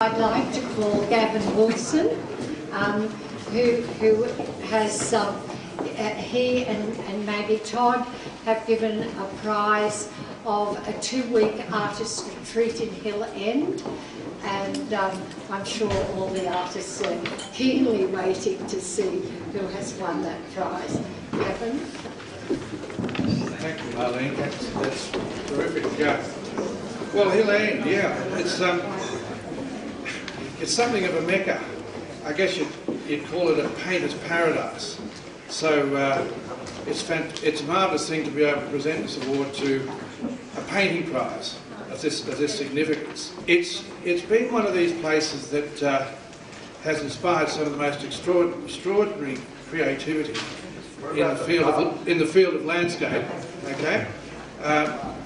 I'd like to call Gavin Wilson, who has, he and Maggie Todd have given a prize of a 2-week artist retreat in Hill End, and I'm sure all the artists are keenly waiting to see who has won that prize. Gavin? Thank you, Marlene. That's terrific. Well, Hill End, yeah, it's something of a mecca. I guess you'd call it a painter's paradise. So it's a marvellous thing to be able to present this award to a painting prize of this significance. It's been one of these places that has inspired some of the most extraordinary creativity in the field of landscape. Okay,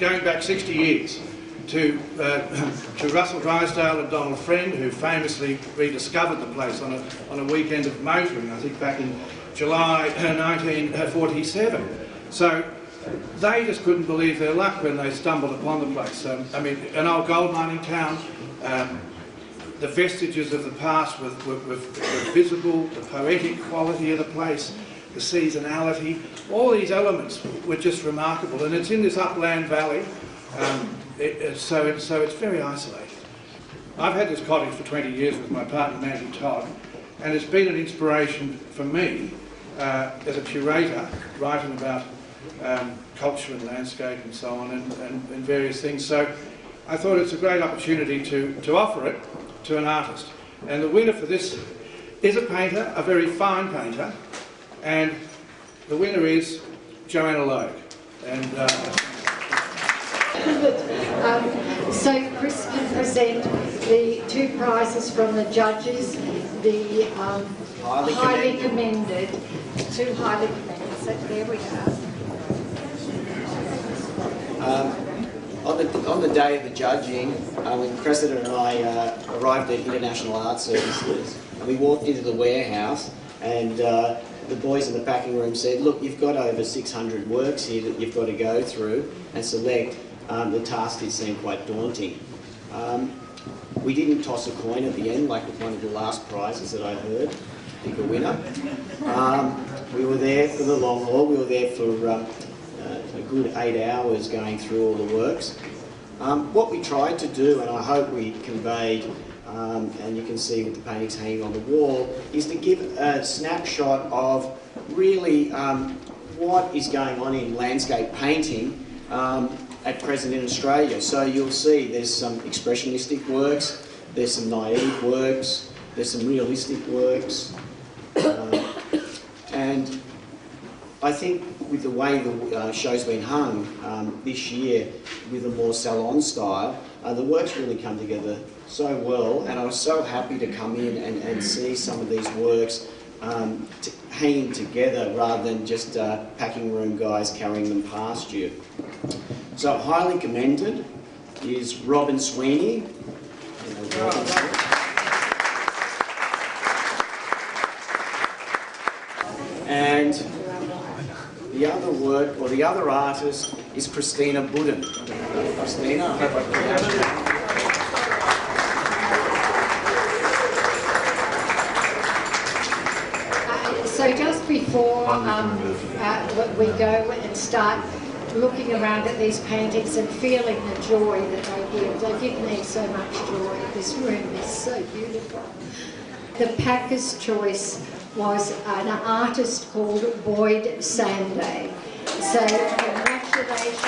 going back 60 years. To Russell Drysdale and Donald Friend, who famously rediscovered the place on a weekend of motoring, I think back in July 1947. So they just couldn't believe their luck when they stumbled upon the place. I mean, an old gold mining town, the vestiges of the past were visible, the poetic quality of the place, the seasonality, all these elements were just remarkable. And it's in this upland valley. So it's very isolated. I've had this cottage for 20 years with my partner Maggie Todd, and it's been an inspiration for me as a curator, writing about culture and landscape and so on, and various things. So I thought it's a great opportunity to offer it to an artist. And the winner for this is a painter, a very fine painter, and the winner is Joanna Logue. And so Chris can present the 2 prizes from the judges, the highly commended, 2 highly commended, so there we are. On the day of the judging, when Cressida and I arrived at International Art Services, and we walked into the warehouse, and the boys in the packing room said, look, you've got over 600 works here that you've got to go through and select. The task did seem quite daunting. We didn't toss a coin at the end like one of the last prizes that I heard, pick a winner. We were there for the long haul. We were there for a good 8 hours going through all the works. What we tried to do, and I hope we conveyed, and you can see with the paintings hanging on the wall, is to give a snapshot of really what is going on in landscape painting at present in Australia. So you'll see there's some expressionistic works, there's some naive works, there's some realistic works, and I think with the way the show's been hung this year with a more salon style, the works really come together so well, and I was so happy to come in and see some of these works hanging together rather than just packing room guys carrying them past you. So highly commended is Robin Sweeney. And the other work, or the other artist, is Christina Budden. Christina, I hope I pronounced it. So just before we go and start looking around at these paintings and feeling the joy that they give me so much joy. This room is so beautiful. The Packer's choice was an artist called Boyd Sanday. So congratulations.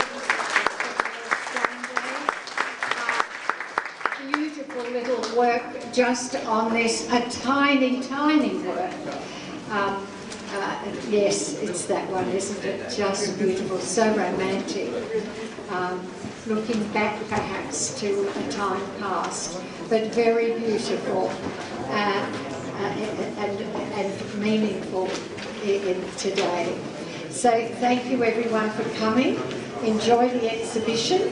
Beautiful little work just on this, a tiny, tiny work. Yes, it's that one, isn't it? Just beautiful, so romantic. Looking back perhaps to a time past, but very beautiful and meaningful in today. So thank you everyone for coming. Enjoy the exhibition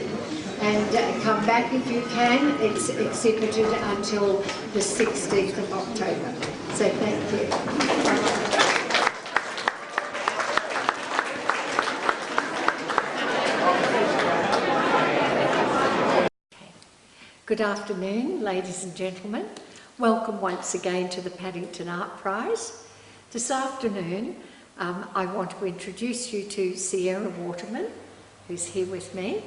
and come back if you can. It's exhibited until the 16th of October. So thank you. Good Good afternoon, ladies and gentlemen. Welcome once again to the Paddington Art Prize. This afternoon, I want to introduce you to Sierra Waterman, who's here with me.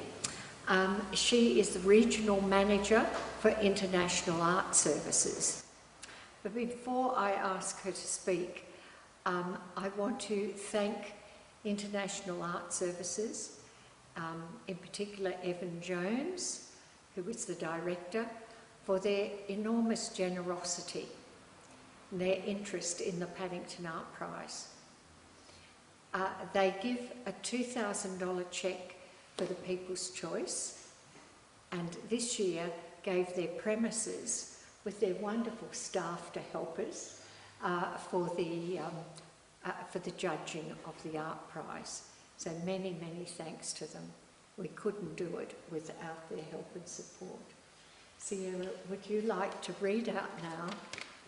She is the Regional Manager for International Art Services. But before I ask her to speak, I want to thank International Art Services, in particular Evan Jones, who is the Director, for their enormous generosity and their interest in the Paddington Art Prize. They give a $2,000 cheque for the People's Choice, and this year gave their premises with their wonderful staff to help us for the judging of the Art Prize. So many, many thanks to them. We couldn't do it without their help and support. Sierra, would you like to read out now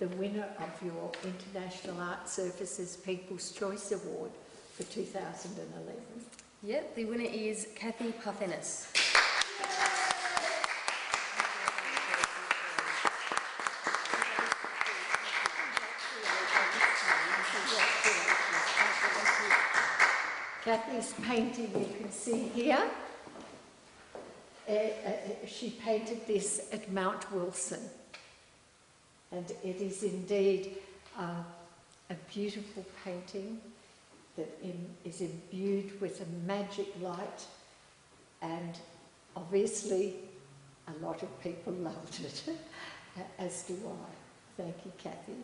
the winner of your International Art Services People's Choice Award for 2011? Yep, the winner is Kathy Puffinus. Kathy's painting, you can see here. She painted this at Mount Wilson, and it is indeed a beautiful painting that is imbued with a magic light, and obviously a lot of people loved it, as do I. Thank you, Kathy.